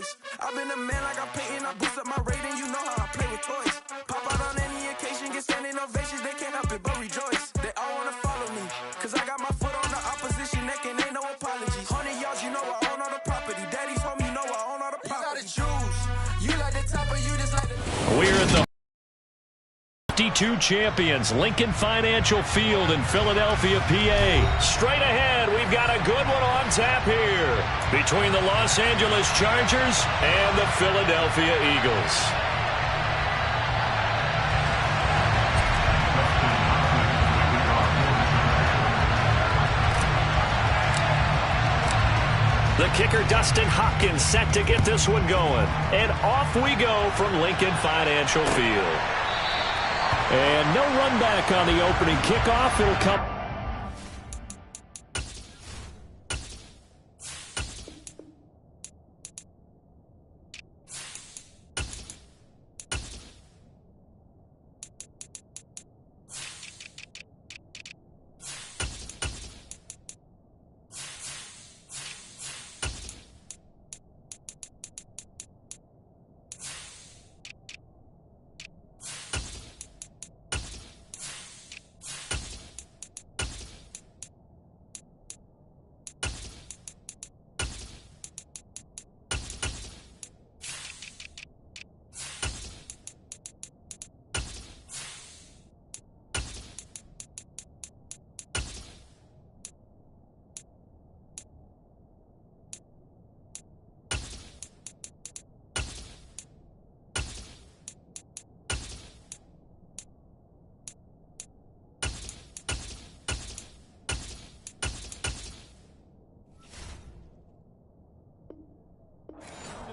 choice. I've been a man like I'm Peyton. I boost up my rating, you know how I play with toys. Pop out on any occasion, get standing ovations. They can't help it but rejoice. They all wanna follow me, cause I got my foot on the opposition neck and ain't no apologies. 100 yards, you know I own all the property. Daddy's home, you know I own all the property. You gotta choose. You like the top or you just like the... We're at the 52 champions, Lincoln Financial Field in Philadelphia, PA. Straight ahead, we've got a good one on tap here between the Los Angeles Chargers and the Philadelphia Eagles. The kicker, Dustin Hopkins, set to get this one going. And off we go from Lincoln Financial Field. And no run back on the opening kickoff. It'll come.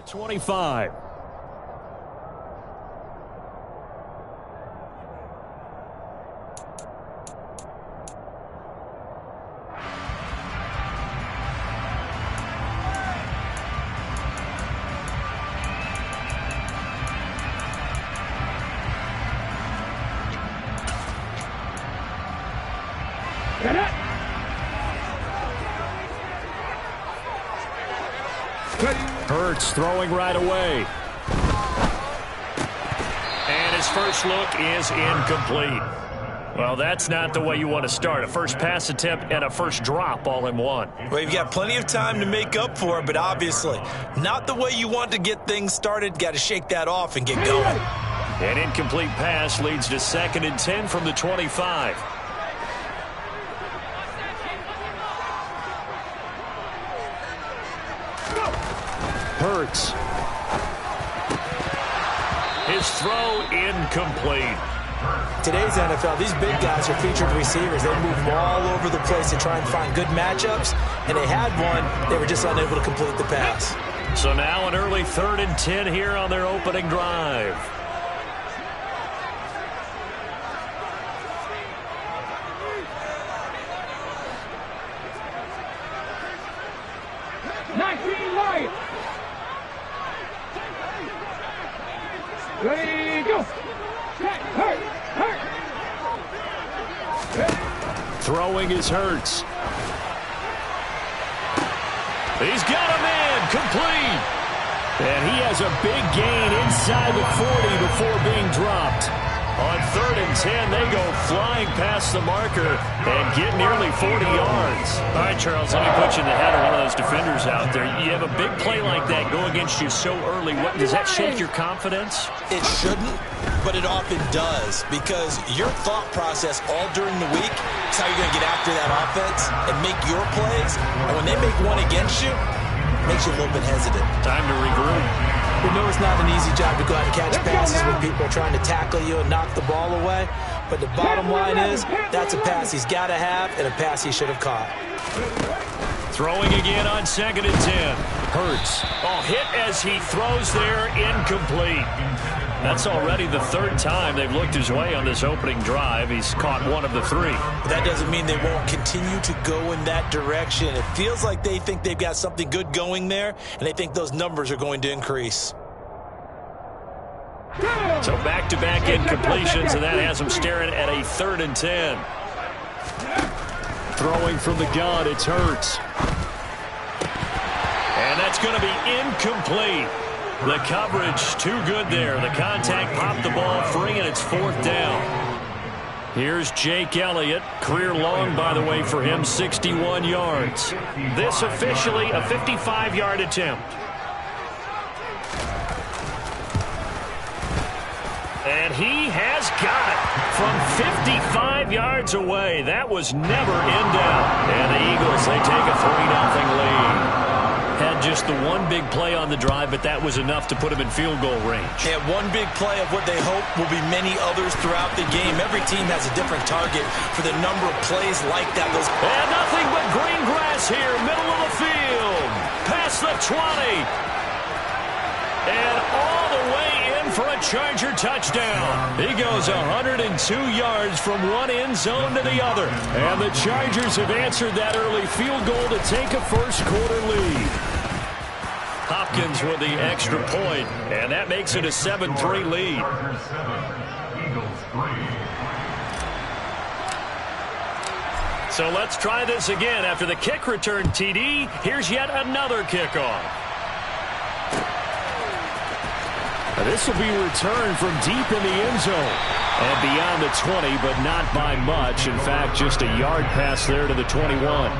.25. Hurts throwing right away. And his first look is incomplete. Well, that's not the way you want to start. A first pass attempt and a first drop all in one. Well, you've got plenty of time to make up for it, but obviously not the way you want to get things started. Got to shake that off and get going. An incomplete pass leads to 2nd and 10 from the 25. Hurts. His throw incomplete. Today's NFL, these big guys are featured receivers. They move all over the place to try and find good matchups, and they had one. They were just unable to complete the pass. So now an early 3rd and 10 here on their opening drive. Ready, go! Hurt! Throwing is Hurts. He's got a man complete. And he has a big gain inside the 40 before being dropped. On 3rd and 10, they go flying past the marker and get nearly 40 yards. All right, Charles, let me put you in the head of one of those defenders out there. You have a big play like that go against you so early. Does that shake your confidence? It shouldn't, but it often does, because your thought process all during the week is how you're going to get after that offense and make your plays. And when they make one against you, it makes you a little bit hesitant. Time to regroup. We know it's not an easy job to go out and catch passes when people are trying to tackle you and knock the ball away. But the bottom line is, that's a pass he's got to have and a pass he should have caught. Throwing again on 2nd and 10. Hurts. Oh, hit as he throws there, incomplete. That's already the 3rd time they've looked his way on this opening drive. He's caught one of the 3. But that doesn't mean they won't continue to go in that direction. It feels like they think they've got something good going there, and they think those numbers are going to increase. So back-to-back incompletions, and that has them staring at a 3rd and 10. Throwing from the gun, it's Hurts. And that's going to be incomplete. The coverage too good there. The contact popped the ball free, and it's 4th down. Here's Jake Elliott. Career long, by the way, for him, 61 yards. This officially a 55-yard attempt. And he has got it from 55 yards away. That was never in doubt. And the Eagles, they take a 3-0 lead. Had just the one big play on the drive, but that was enough to put him in field goal range. Yeah, one big play of what they hope will be many others throughout the game. Every team has a different target for the number of plays like that. And nothing but green grass here, middle of the field. Past the 20. And all the way in for a Charger touchdown. He goes 102 yards from one end zone to the other. And the Chargers have answered that early field goal to take a first-quarter lead. Hopkins with the extra point, and that makes it a 7-3 lead. So let's try this again. After the kick return TD, here's yet another kickoff. This will be returned from deep in the end zone. And beyond the 20, but not by much. In fact, just a yard pass there to the 21.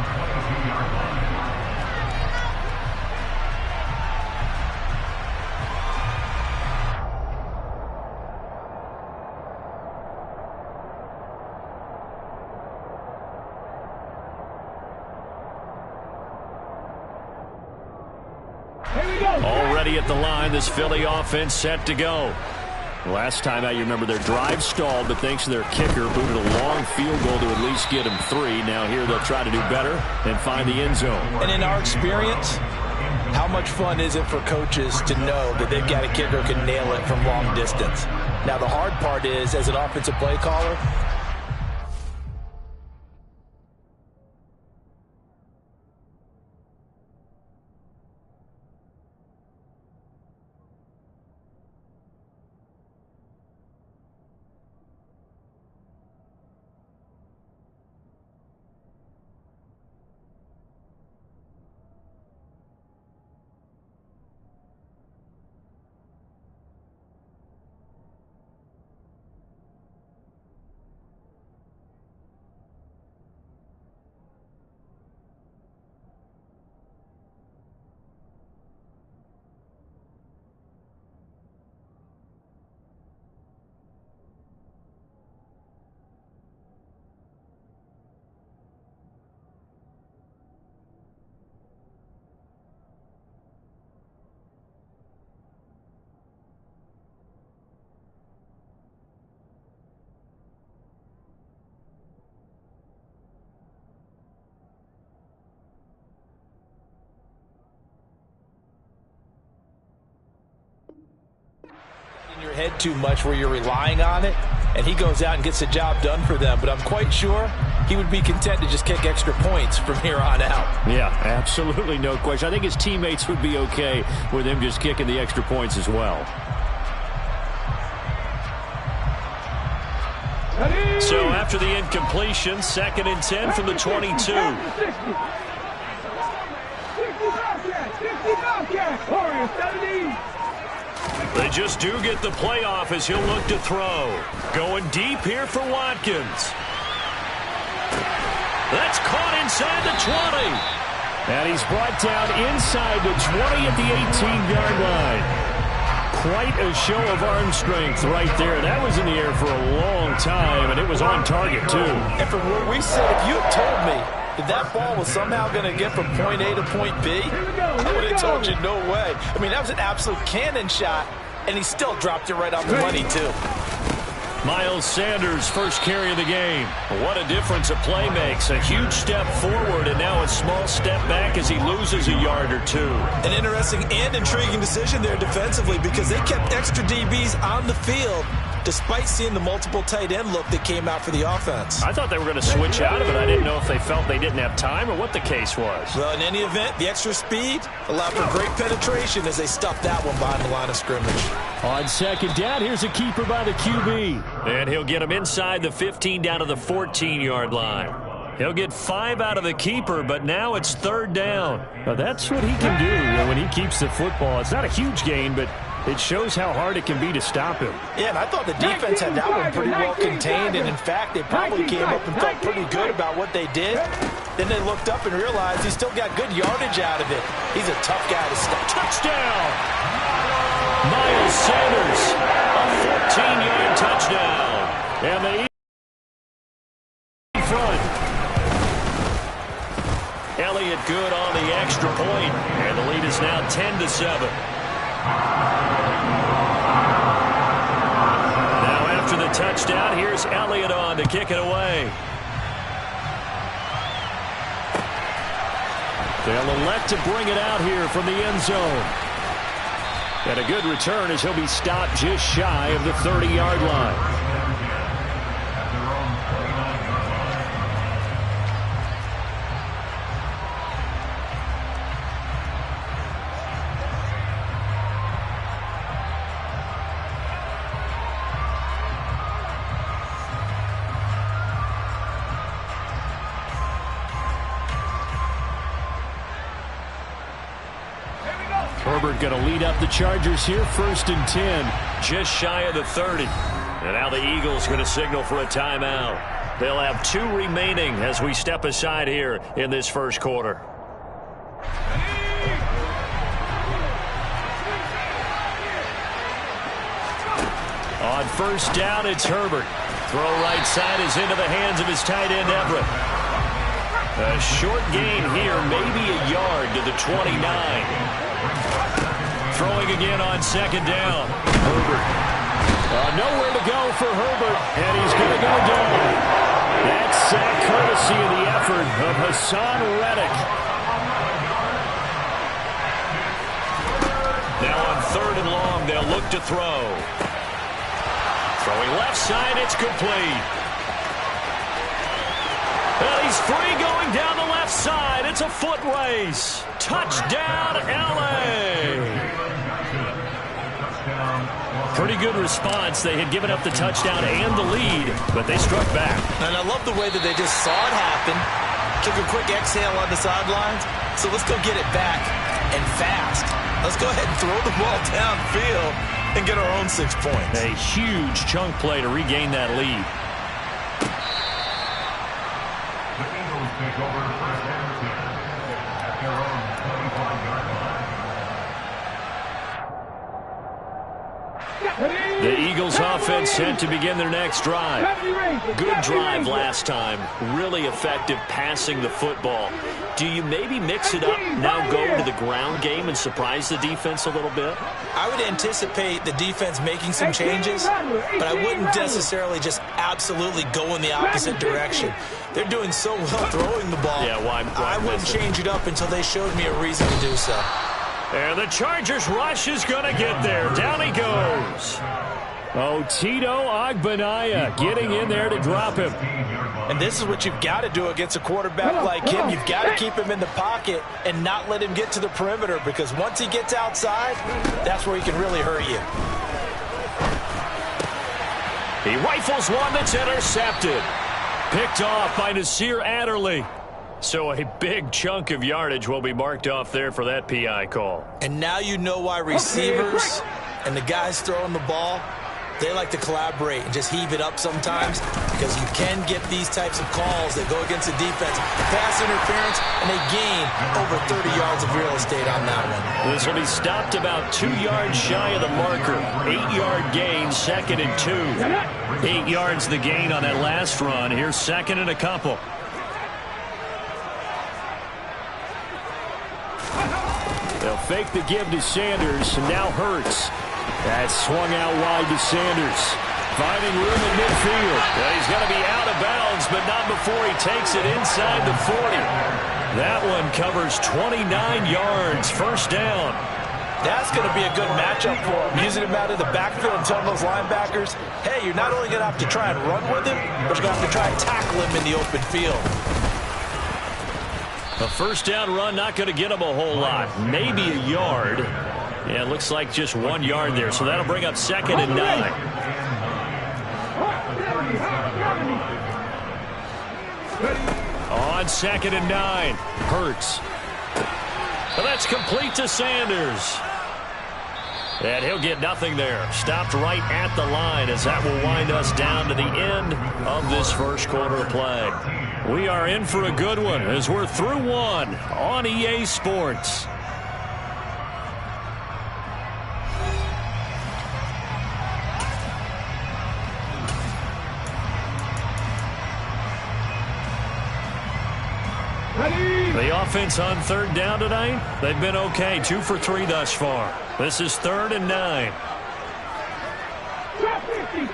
Already at the line, this Philly offense set to go. Last time out, you remember their drive stalled, but thanks to their kicker, booted a long field goal to at least get them 3. Now here they'll try to do better and find the end zone. And in our experience, how much fun is it for coaches to know that they've got a kicker who can nail it from long distance? Now the hard part is, as an offensive play caller, your head too much where you're relying on it, and he goes out and gets the job done for them. But I'm quite sure he would be content to just kick extra points from here on out. Yeah, absolutely no question. I think his teammates would be okay with him just kicking the extra points as well. So after the incompletion, 2nd and 10 from the 22. They just do get the playoff as he'll look to throw. Going deep here for Watkins. That's caught inside the 20. And he's brought down inside the 20 at the 18-yard line. Quite a show of arm strength right there. That was in the air for a long time, and it was on target, too. And from where we said, if you had told me that ball was somehow going to get from point A to point B, I would have told you no way. I mean, that was an absolute cannon shot, and he still dropped it right on the money, too. Miles Sanders, first carry of the game. What a difference a play makes. A huge step forward and now a small step back as he loses a yard or two. An interesting and intriguing decision there defensively because they kept extra DBs on the field despite seeing the multiple tight end look that came out for the offense. I thought they were going to switch out of it. I didn't know if they felt they didn't have time or what the case was. Well, in any event, the extra speed allowed for great penetration as they stuffed that one behind the line of scrimmage. On 2nd down, here's a keeper by the QB. And he'll get him inside the 15 down to the 14-yard line. He'll get 5 out of the keeper, but now it's 3rd down. Now that's what he can do when he keeps the football. It's not a huge gain, but it shows how hard it can be to stop him. Yeah, and I thought the defense had that one pretty well contained, and in fact, they probably came up and felt pretty good about what they did. Then they looked up and realized he still got good yardage out of it. He's a tough guy to stop. Touchdown! Miles Sanders, a 14-yard touchdown. And they in front. Elliott good on the extra point, and the lead is now 10-7. Now after the touchdown, here's Elliott on to kick it away. They'll elect to bring it out here from the end zone. And a good return as he'll be stopped just shy of the 30-yard line. Herbert going to lead up the Chargers here, 1st and 10, just shy of the 30. And now the Eagles going to signal for a timeout. They'll have 2 remaining as we step aside here in this first quarter. On 1st down, it's Herbert. Throw right side is into the hands of his tight end, Everett. A short gain here, maybe a yard to the 29. Throwing again on 2nd down. Herbert. Nowhere to go for Herbert, and he's going to go down. That's sack courtesy of the effort of Hassan Reddick. Now on 3rd and long, they'll look to throw. Throwing left side, it's complete. And he's free going down the left side. It's a foot race. Touchdown, L.A. Pretty good response. They had given up the touchdown and the lead, but they struck back. And I love the way that they just saw it happen, took a quick exhale on the sidelines. So let's go get it back, and fast. Let's go ahead and throw the ball downfield and get our own 6 points. A huge chunk play to regain that lead. The Eagles offense set to begin their next drive. Good drive last time. Really effective passing the football. Do you maybe mix it up, now go to the ground game and surprise the defense a little bit? I would anticipate the defense making some changes, but I wouldn't necessarily just absolutely go in the opposite direction. They're doing so well throwing the ball. Yeah, why I wouldn't change it up until they showed me a reason to do so. And the Chargers rush is going to get there. Down he goes. Tito Ogbonnaya getting in there to drop him. And this is what you've got to do against a quarterback like him. You've got to keep him in the pocket and not let him get to the perimeter, because once he gets outside, that's where he can really hurt you. He rifles one that's intercepted. Picked off by Nasir Adderley. So a big chunk of yardage will be marked off there for that PI call. And now you know why receivers and the guys throwing the ball, they like to collaborate and just heave it up sometimes, because you can get these types of calls that go against the defense. Pass interference, and they gain over 30 yards of real estate on that one. This will be stopped about 2 yards shy of the marker. 8-yard gain, 2nd and 2. 8 yards the gain on that last run. Here's 2nd and a couple. They'll fake the give to Sanders, and now Hurts. That's swung out wide to Sanders. Finding room in midfield. Well, he's going to be out of bounds, but not before he takes it inside the 40. That one covers 29 yards. 1st down. That's going to be a good matchup for him. Using him out of the backfield and telling those linebackers, hey, you're not only going to have to try and run with him, but you're going to have to try and tackle him in the open field. A 1st down run, not going to get him a whole lot. Maybe a yard. Yeah, it looks like just 1 yard there. So that'll bring up 2nd and 9. on 2nd and 9. Hurts. Well, that's complete to Sanders. And he'll get nothing there. Stopped right at the line as that will wind us down to the end of this first quarter of play. We are in for a good one as we're through one on EA Sports. The offense on 3rd down tonight, they've been okay. 2 for 3 thus far. This is 3rd and 9. Trap 50,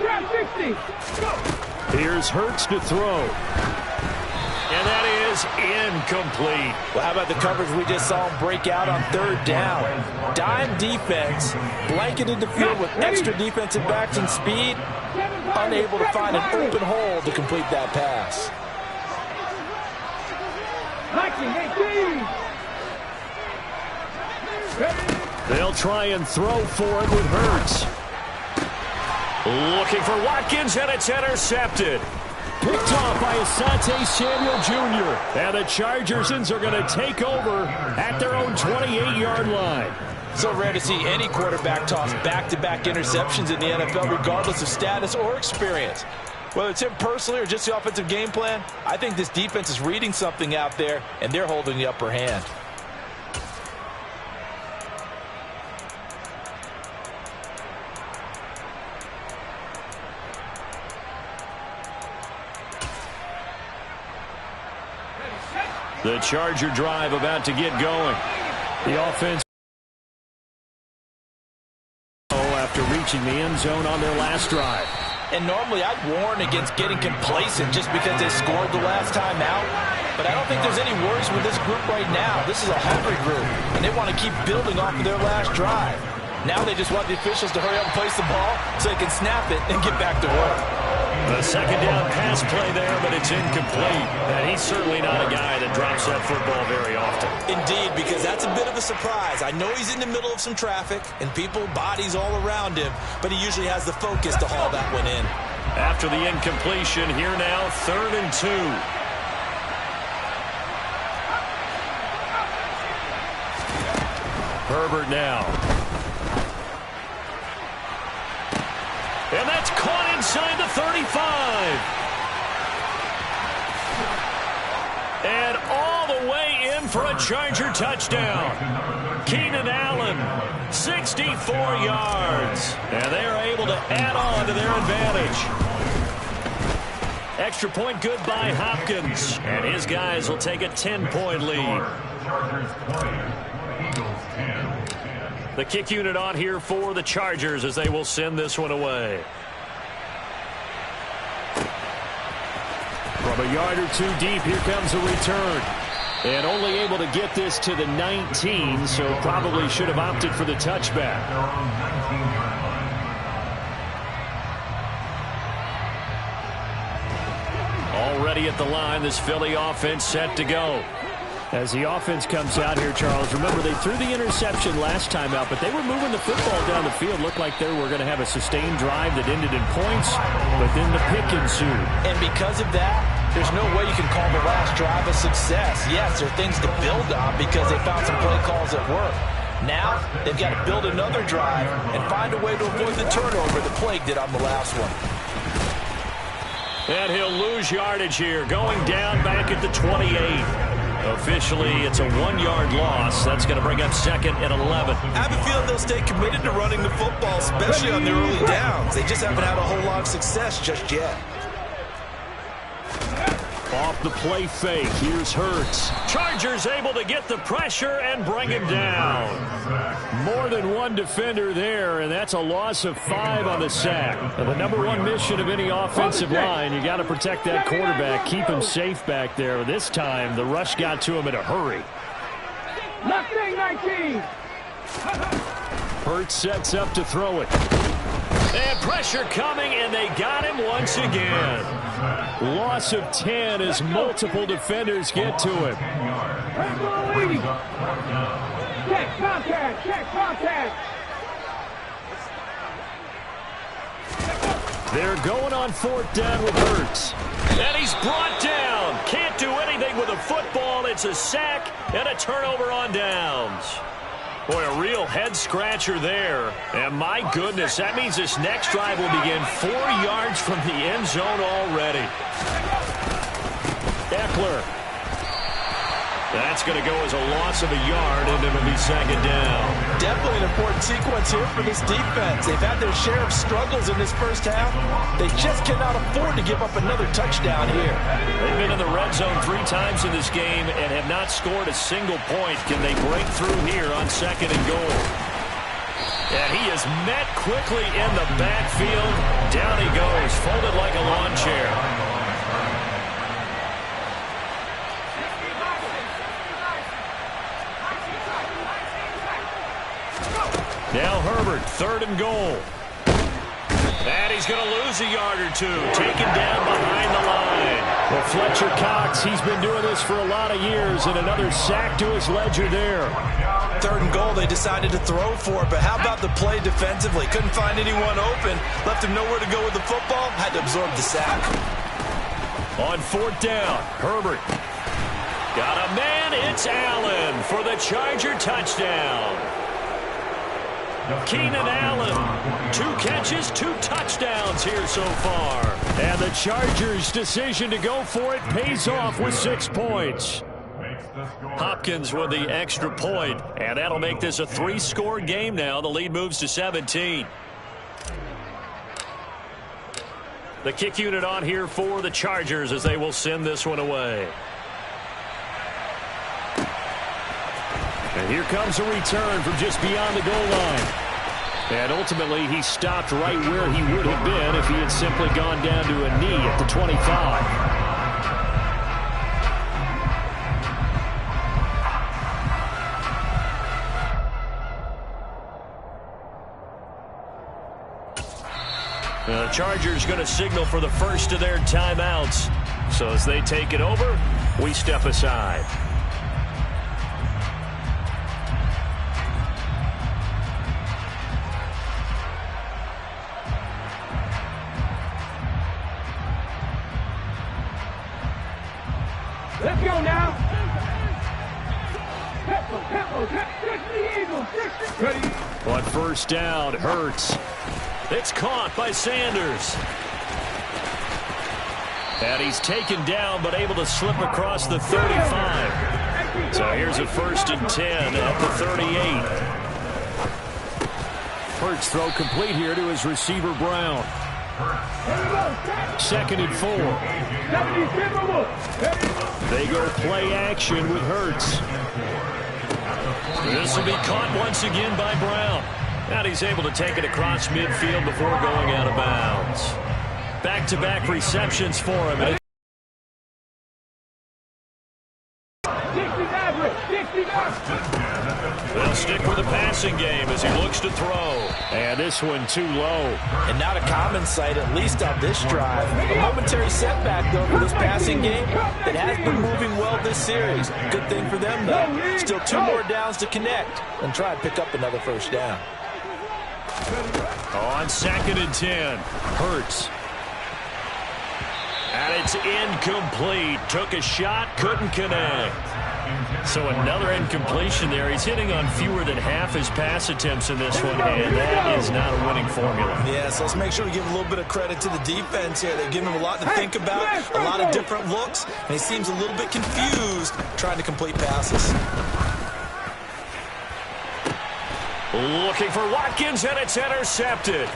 go. Here's Hurts to throw. And that is incomplete. Well, how about the coverage we just saw him break out on 3rd down? Dime defense, blanketed the field with extra defensive backs and speed, unable to find an open hole to complete that pass. 19, 18. They'll try and throw for it with Hurts. Looking for Watkins, and it's intercepted. Picked off by Asante Samuel Jr. And the Chargers are going to take over at their own 28-yard line. So rare to see any quarterback toss back-to-back interceptions in the NFL, regardless of status or experience. Whether it's him personally or just the offensive game plan, I think this defense is reading something out there, and they're holding the upper hand. The Charger drive about to get going. The offense after reaching the end zone on their last drive. And normally I'd warn against getting complacent just because they scored the last time out. But I don't think there's any worries with this group right now. This is a hungry group, and they want to keep building off of their last drive. Now they just want the officials to hurry up and place the ball so they can snap it and get back to work. A 2nd down pass play there, but it's incomplete. And he's certainly not a guy that drops that football very often. Indeed, because that's a bit of a surprise. I know he's in the middle of some traffic and people, bodies all around him, but he usually has the focus to haul that one in. After the incompletion, here now, 3rd and 2. Herbert now. And that's caught inside the 35. And all the way in for a Charger touchdown. Keenan Allen, 64 yards. And they're able to add on to their advantage. Extra point good by Hopkins. And his guys will take a 10-point lead. The kick unit on here for the Chargers as they will send this one away. From a yard or two deep, here comes a return. And only able to get this to the 19, so probably should have opted for the touchback. Already at the line, this Philly offense set to go. As the offense comes out here, Charles, remember they threw the interception last time out, but they were moving the football down the field. Looked like they were going to have a sustained drive that ended in points, but then the pick ensued. And because of that, there's no way you can call the last drive a success. Yes, there are things to build on because they found some play calls that work. Now, they've got to build another drive and find a way to avoid the turnover the plague did on the last one. And he'll lose yardage here, going down back at the 28. Officially, it's a 1-yard loss. That's going to bring up 2nd and 11. I have a feeling they'll stay committed to running the football, especially on their early downs. They just haven't had a whole lot of success just yet. Off the play fake, here's Hurts. Chargers able to get the pressure and bring him down. More than one defender there, and that's a loss of 5 on the sack. And the #1 mission of any offensive line, you got to protect that quarterback, keep him safe back there. This time, the rush got to him in a hurry. Nothing, 19. Hurts sets up to throw it. And pressure coming, and they got him once again. Loss of 10 as multiple defenders get to him. Check contact, check contact. They're going on 4th down with Hurts. And he's brought down. Can't do anything with a football. It's a sack and a turnover on downs. Boy, a real head-scratcher there. And my goodness, that means this next drive will begin 4 yards from the end zone already. Eckler. That's going to go as a loss of a yard, and it'll be 2nd down. Definitely an important sequence here for this defense. They've had their share of struggles in this first half. They just cannot afford to give up another touchdown here. They've been in the red zone 3 times in this game and have not scored a single point. Can they break through here on 2nd and goal? And he is met quickly in the backfield. Down he goes, folded like a lawn chair. Now Herbert, 3rd and goal. And he's going to lose a yard or 2. Taken down behind the line. Well, Fletcher Cox, he's been doing this for a lot of years, and another sack to his ledger there. 3rd and goal, they decided to throw for it, but how about the play defensively? Couldn't find anyone open. Left him nowhere to go with the football. Had to absorb the sack. On 4th down, Herbert. Got a man, it's Allen for the Charger touchdown. Keenan Allen, 2 catches, 2 touchdowns here so far. And the Chargers' decision to go for it pays off with 6 points. Hopkins with the extra point, and that'll make this a 3-score game now. The lead moves to 17. The kick unit on here for the Chargers as they will send this one away. And here comes a return from just beyond the goal line. And ultimately, he stopped right where he would have been if he had simply gone down to a knee at the 25. The Chargers going to signal for the first of their timeouts. So as they take it over, we step aside. Let's go now. Ready. On 1st down, Hurts. It's caught by Sanders. And he's taken down, but able to slip across the 35. So here's a 1st and 10 at the 38. Hurts throw complete here to his receiver, Brown. 2nd and 4. They go play action with Hurts. This will be caught once again by Brown. And he's able to take it across midfield before going out of bounds. Back-to-back receptions for him. They'll stick with the passing game as he looks to throw. And this one too low. And not a common sight, at least on this drive. A momentary setback, though, for this passing game that has been moving well this series. Good thing for them, though. Still 2 more downs to connect and try and pick up another 1st down. On 2nd and 10, Hurts. And it's incomplete. Took a shot, couldn't connect. So another incompletion there. He's hitting on fewer than half his pass attempts in this one, and that is not a winning formula. Yeah, so let's make sure we give a little bit of credit to the defense here. They've given him a lot to think about, a lot of different looks, and he seems a little bit confused trying to complete passes. Looking for Watkins, and it's intercepted.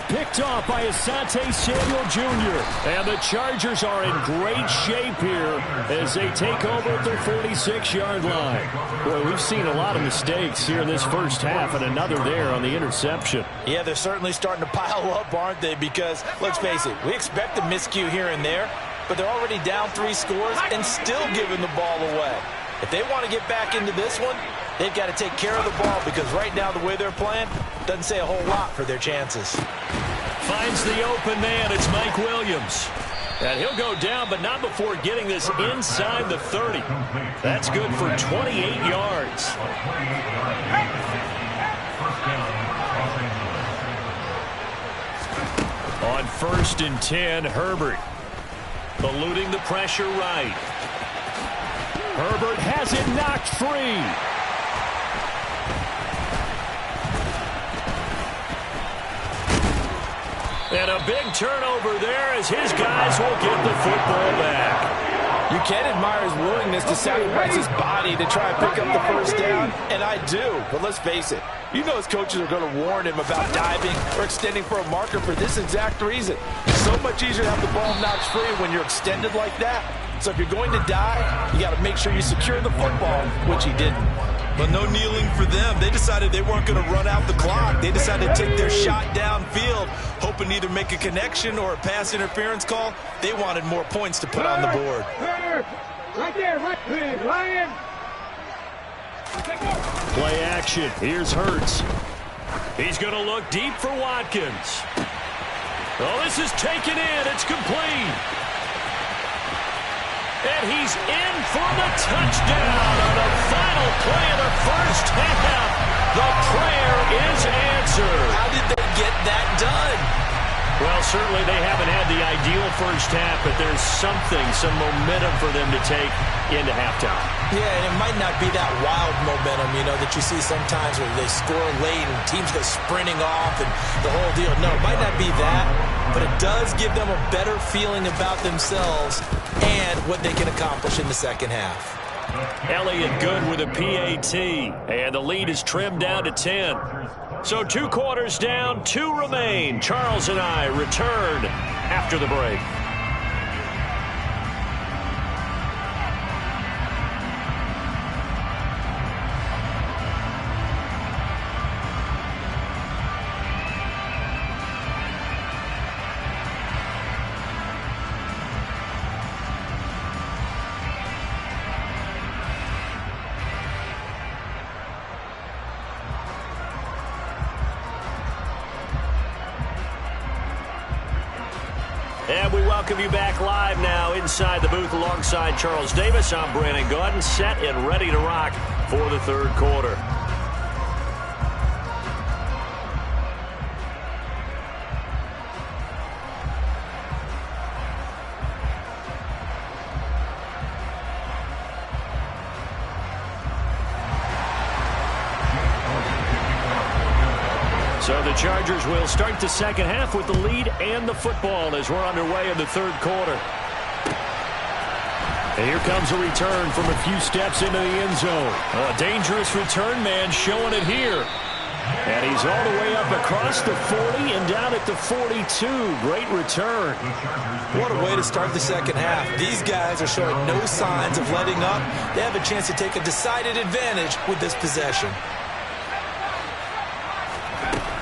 Picked off by Asante Samuel Jr. And the Chargers are in great shape here as they take over at their 46-yard line. Boy, we've seen a lot of mistakes here in this first half, and another there on the interception. Yeah, they're certainly starting to pile up, aren't they? Because, let's face it, we expect a miscue here and there, but they're already down 3 scores and still giving the ball away. If they want to get back into this one, they've got to take care of the ball because right now the way they're playing doesn't say a whole lot for their chances. Finds the open man. It's Mike Williams. And he'll go down, but not before getting this inside the 30. That's good for 28 yards. On On 1st and 10, Herbert. Eluding the pressure right. Herbert has it knocked free. And a big turnover there as his guys will get the football back. You can admire his willingness to sacrifice his body to try and pick up the first down, and I do. But let's face it, you know his coaches are going to warn him about diving or extending for a marker for this exact reason. It's so much easier to have the ball knocked free when you're extended like that. So if you're going to dive, you got to make sure you secure the football, which he didn't. But no kneeling for them. They decided they weren't going to run out the clock. They decided to take their shot downfield, hoping to either make a connection or a pass interference call. They wanted more points to put on the board. Right there, right there, Ryan. Play action. Here's Hurts. He's going to look deep for Watkins. Oh, this is taken in. It's complete. And he's in for the touchdown on the final play of the first half. The prayer is answered. How did they get that done? Well, certainly they haven't had the ideal first half, but there's some momentum for them to take into halftime. Yeah, and it might not be that wild momentum, you know, that you see sometimes where they score late and teams go sprinting off and the whole deal. No, it might not be that, but it does give them a better feeling about themselves and what they can accomplish in the second half. Elliott good with a PAT, and the lead is trimmed down to 10. So 2 quarters down, 2 remain. Charles and I return after the break. And we welcome you back live now inside the booth alongside Charles Davis. I'm Brandon Gaudin, set and ready to rock for the third quarter. So the Chargers will start the second half with the lead and the football as we're underway in the third quarter. And here comes a return from a few steps into the end zone. A dangerous return man showing it here. And he's all the way up across the 40 and down at the 42. Great return. What a way to start the second half. These guys are showing no signs of letting up. They have a chance to take a decided advantage with this possession.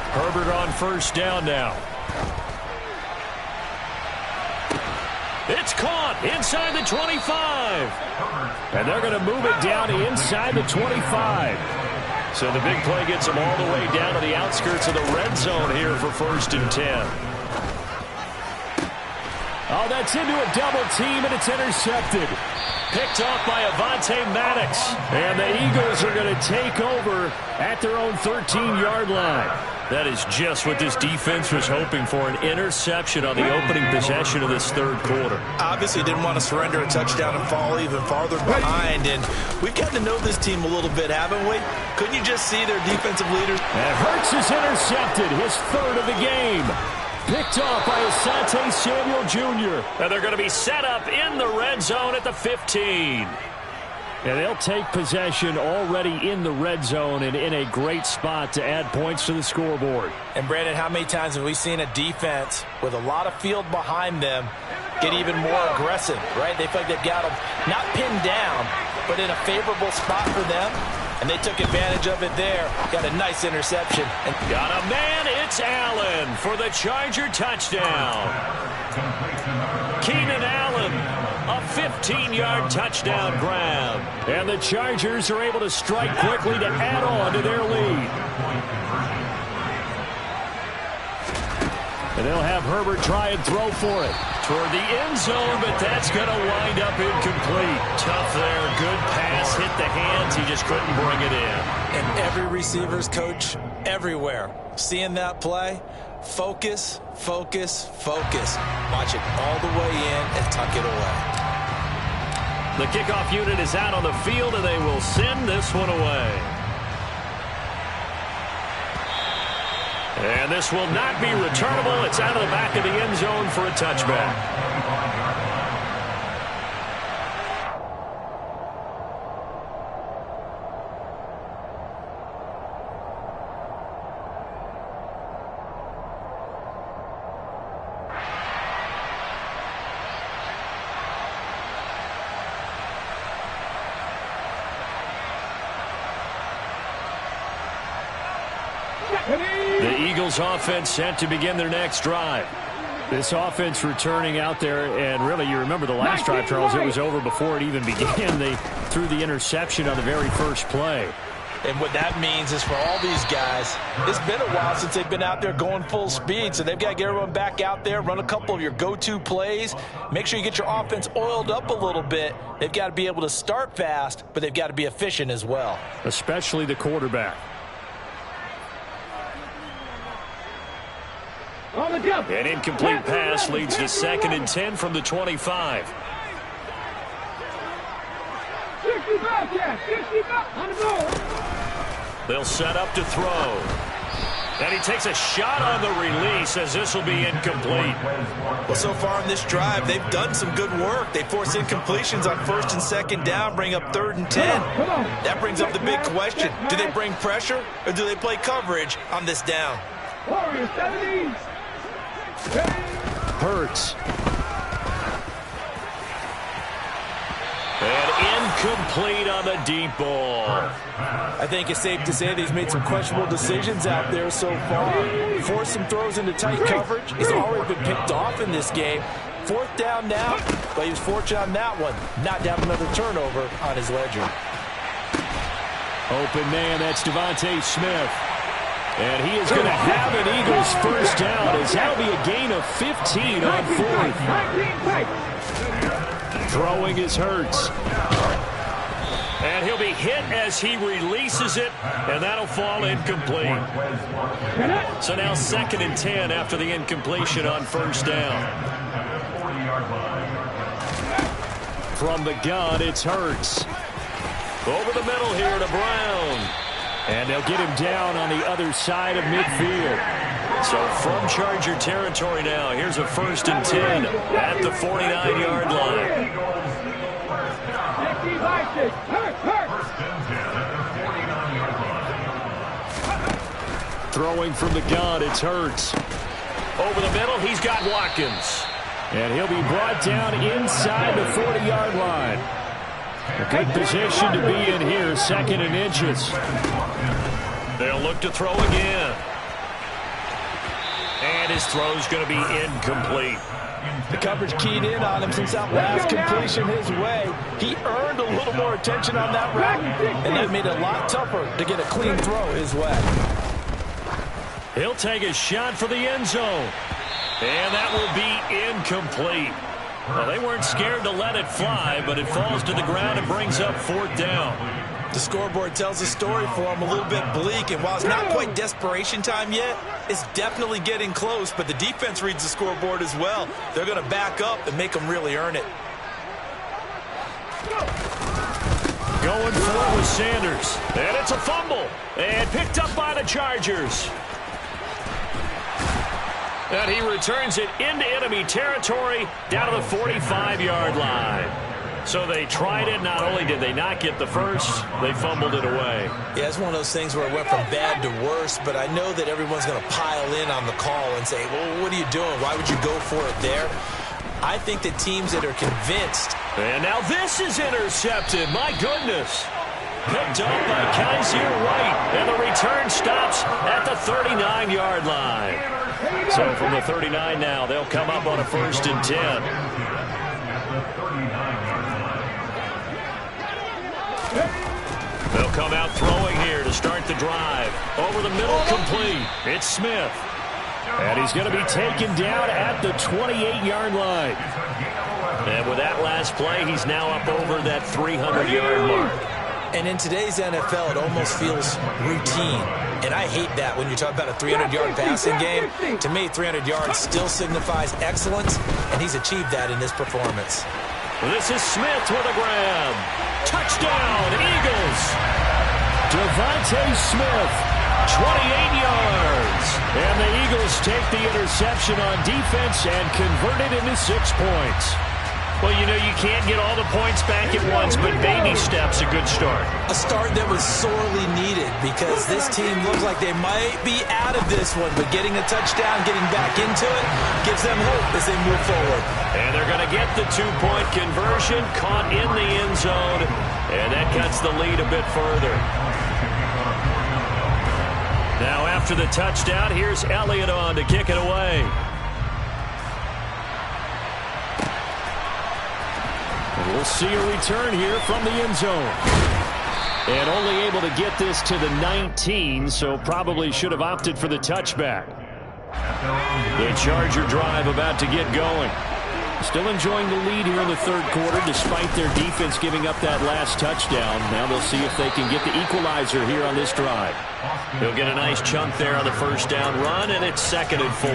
Herbert on first down now. It's caught inside the 25. And they're going to move it down inside the 25. So the big play gets them all the way down to the outskirts of the red zone here for 1st and 10. Oh, that's into a double team, and it's intercepted. Picked off by Avonte Maddox. And the Eagles are going to take over at their own 13-yard line. That is just what this defense was hoping for, an interception on the opening possession of this third quarter. Obviously didn't want to surrender a touchdown and fall even farther behind. And we've gotten to know this team a little bit, haven't we? Couldn't you just see their defensive leaders? And Hurts is intercepted, his 3rd of the game. Picked off by Asante Samuel Jr. And they're going to be set up in the red zone at the 15. And they'll take possession already in the red zone and in a great spot to add points to the scoreboard. And, Brandon, how many times have we seen a defense with a lot of field behind them get even more aggressive, right? They feel like they've got them not pinned down, but in a favorable spot for them. And they took advantage of it there. Got a nice interception. And got a man. It's Allen for the Charger touchdown. Keenan Allen, a 15-yard touchdown grab. And the Chargers are able to strike quickly to add on to their lead. And they'll have Herbert try and throw for it. Toward the end zone, but that's going to wind up incomplete. Tough there. Good pass. Hit the hands. He just couldn't bring it in. And every receiver's coach everywhere. Seeing that play, focus, focus, focus. Watch it all the way in and tuck it away. The kickoff unit is out on the field, and they will send this one away. And this will not be returnable. It's out of the back of the end zone for a touchback. The Eagles offense set to begin their next drive. This offense returning out there, and really, you remember the last drive, Charles, it was over before it even began. They threw the interception on the very first play. And what that means is for all these guys, it's been a while since they've been out there going full speed, so they've got to get everyone back out there, run a couple of your go-to plays, make sure you get your offense oiled up a little bit. They've got to be able to start fast, but they've got to be efficient as well. Especially the quarterback. An incomplete pass leads to 2nd and 10 from the 25. 65 on the goal. They'll set up to throw. And he takes a shot on the release as this will be incomplete. Well, so far in this drive, they've done some good work. They force incompletions on 1st and 2nd down, bring up 3rd and 10. That brings up the big question. Do they bring pressure or do they play coverage on this down? Warriors 70. Hurts. And incomplete on the deep ball. I think it's safe to say that he's made some questionable decisions out there so far. Forced some throws into tight coverage. He's already been picked off in this game. 4th down now, but he was fortunate on that one. Not to have another turnover on his ledger. Open man, that's Devontae Smith. And he is going to have an Eagles first down as that'll be a gain of 15 on 4th. Throwing is Hurts. And he'll be hit as he releases it, and that'll fall incomplete. So now 2nd and 10 after the incompletion on 1st down. From the gun, it's Hurts. Over the middle here to Brown. And they'll get him down on the other side of midfield. So from Charger territory now, here's a 1st and 10 at the 49-yard line. Throwing from the gun, it's Hurts. Over the middle, he's got Watkins. And he'll be brought down inside the 40-yard line. A good position to be in here, 2nd and inches. They'll look to throw again. And his throw's going to be incomplete. The coverage keyed in on him since that last completion his way. He earned a little more attention on that route, and that made it a lot tougher to get a clean throw his way. He'll take a shot for the end zone. And that will be incomplete. Well, they weren't scared to let it fly, but it falls to the ground and brings up 4th down. The scoreboard tells a story for him a little bit bleak, and while it's not quite desperation time yet, it's definitely getting close, but the defense reads the scoreboard as well. They're going to back up and make them really earn it. Going forward with Sanders, and it's a fumble, and picked up by the Chargers. And he returns it into enemy territory down to the 45-yard line. So they tried it. Not only did they not get the first, they fumbled it away. Yeah, it's one of those things where it went from bad to worse, but I know that everyone's going to pile in on the call and say, well, what are you doing? Why would you go for it there? I think that teams that are convinced. And now this is intercepted. My goodness. Picked up by Kaiser White. And the return stops at the 39-yard line. So from the 39 now, they'll come up on a 1st and 10. They'll come out throwing here to start the drive. Over the middle, complete. It's Smith. And he's going to be taken down at the 28-yard line. And with that last play, he's now up over that 300-yard mark. And in today's NFL, it almost feels routine. And I hate that when you talk about a 300-yard passing game. To me, 300 yards still signifies excellence, and he's achieved that in this performance. This is Smith with a grab. Touchdown, Eagles. Devontae Smith, 28 yards. And the Eagles take the interception on defense and convert it into 6 points. Well, you know, you can't get all the points back at once, but baby steps, a good start. A start that was sorely needed because this team looks like they might be out of this one, but getting a touchdown, getting back into it, gives them hope as they move forward. And they're going to get the 2-point conversion, caught in the end zone, and that cuts the lead a bit further. Now after the touchdown, here's Elliott on to kick it away. We'll see a return here from the end zone. And only able to get this to the 19, so probably should have opted for the touchback. The Charger drive about to get going. Still enjoying the lead here in the third quarter despite their defense giving up that last touchdown. Now they'll see if they can get the equalizer here on this drive. He'll get a nice chunk there on the first down run, and it's 2nd and 4.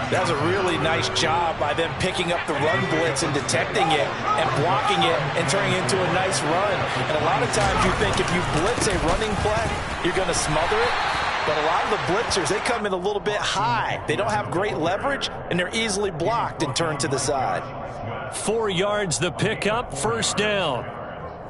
That was a really nice job by them picking up the run blitz and detecting it and blocking it and turning it into a nice run. And a lot of times you think if you blitz a running play, you're going to smother it. But a lot of the blitzers, they come in a little bit high. They don't have great leverage, and they're easily blocked and turned to the side. 4 yards the pickup, first down.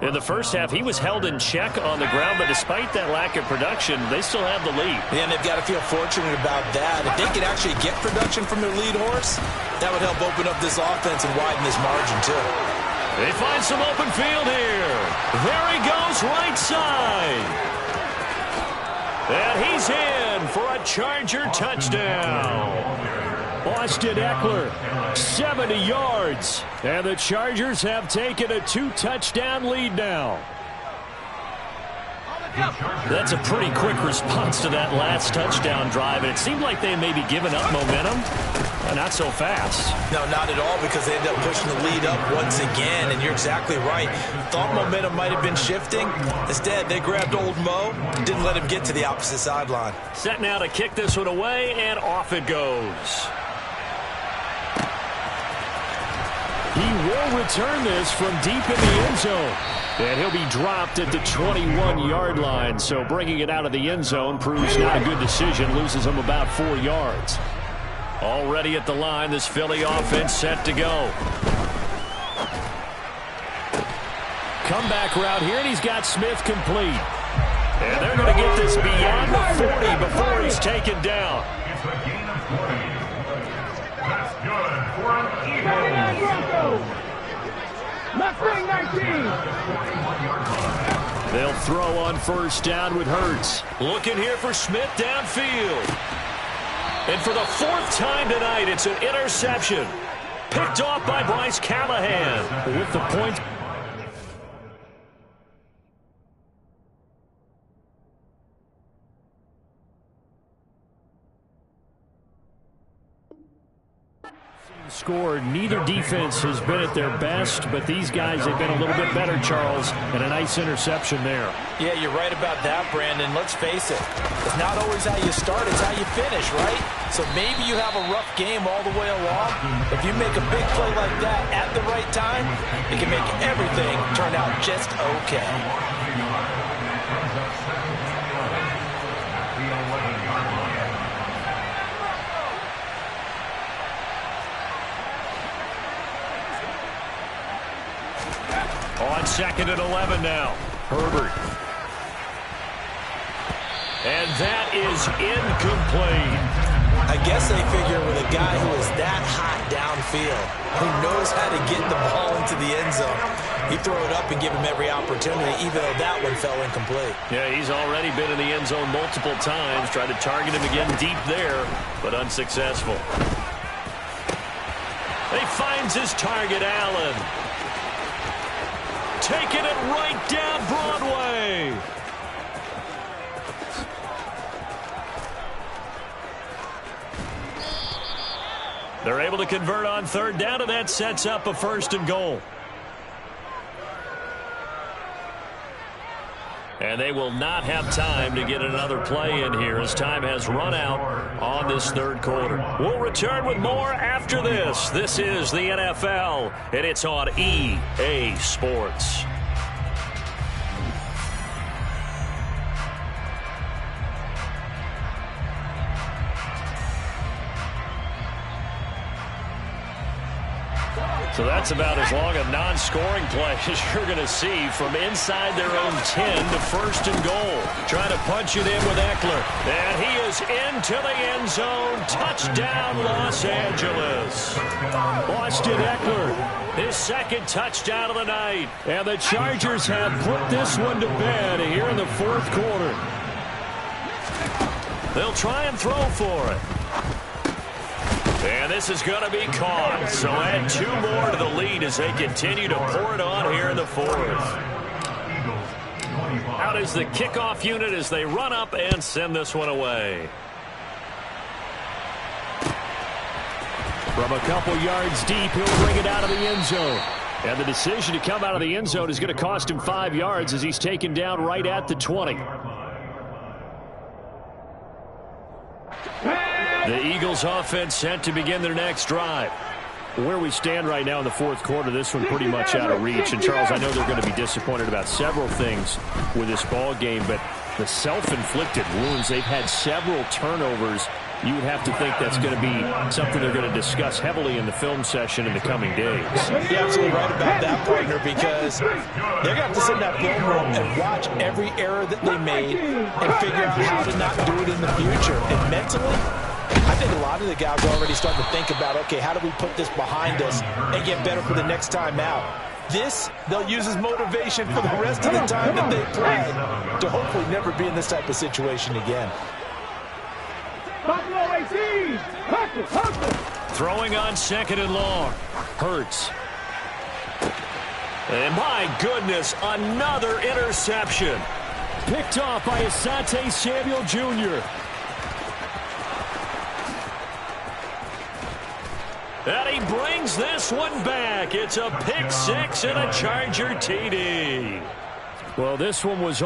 In the first half, he was held in check on the ground, but despite that lack of production, they still have the lead. Yeah, and they've got to feel fortunate about that. If they could actually get production from their lead horse, that would help open up this offense and widen this margin, too. They find some open field here. There he goes, right side. And he's in for a Charger touchdown. Austin Eckler, 70 yards. And the Chargers have taken a 2-touchdown lead now. That's a pretty quick response to that last touchdown drive. And it seemed like they may be giving up momentum. Not so fast. No, not at all, because they ended up pushing the lead up once again. And you're exactly right. Thought momentum might have been shifting. Instead, they grabbed old Mo, didn't let him get to the opposite sideline. Set now to kick this one away, and off it goes. He will return this from deep in the end zone. And he'll be dropped at the 21-yard line. So bringing it out of the end zone proves not a good decision. Loses him about 4 yards. Already at the line, this Philly offense set to go. Comeback route here, and he's got Smith complete. And they're going to get this beyond the 40 before he's taken down. It's a gain of 40. That's good for an Eagle. Mustang 19. They'll throw on first down with Hurts. Looking here for Smith downfield. And for the 4th time tonight, it's an interception. Picked off by Bryce Callahan with the point. Scored. Neither defense has been at their best, but these guys have been a little bit better, Charles, and a nice interception there. Yeah, you're right about that, Brandon. Let's face it. It's not always how you start, it's how you finish, right? So maybe you have a rough game all the way along. If you make a big play like that at the right time, it can make everything turn out just okay. On 2nd and 11 now. Herbert. And that is incomplete. I guess they figure with a guy who is that hot downfield, who knows how to get the ball into the end zone, you throw it up and give him every opportunity, even though that one fell incomplete. Yeah, he's already been in the end zone multiple times. Tried to target him again deep there, but unsuccessful. He finds his target, Allen. Taking it right down Broadway. They're able to convert on 3rd down, and that sets up a 1st and goal. And they will not have time to get another play in here as time has run out on this third quarter. We'll return with more after this. This is the NFL, and it's on EA Sports. So that's about as long a non-scoring play as you're going to see from inside their own 10 to first and goal. Trying to punch it in with Eckler. And he is into the end zone. Touchdown, Los Angeles. Austin Eckler, his second touchdown of the night. And the Chargers have put this one to bed here in the fourth quarter. They'll try and throw for it. And this is going to be caught. So add 2 more to the lead as they continue to pour it on here in the fourth. Out is the kickoff unit as they run up and send this one away. From a couple yards deep, he'll bring it out of the end zone. And the decision to come out of the end zone is going to cost him 5 yards as he's taken down right at the 20. The Eagles offense set to begin their next drive. Where we stand right now in the fourth quarter, this one pretty much out of reach. And, Charles, I know they're going to be disappointed about several things with this ball game, but the self-inflicted wounds, they've had several turnovers. You would have to think that's going to be something they're going to discuss heavily in the film session in the coming days. You're absolutely right about that, partner, because they're going to have to sit in that film room and watch every error that they made and figure out how to not do it in the future. And mentally, I think a lot of the guys are already starting to think about, okay, how do we put this behind us and get better for the next time out? This, they'll use as motivation for the rest of the time that they play to hopefully never be in this type of situation again. Throwing on second and long. Hurts. And my goodness, another interception. Picked off by Asante Samuel Jr. And he brings this one back. It's a pick six and a Charger TD. Well, this one was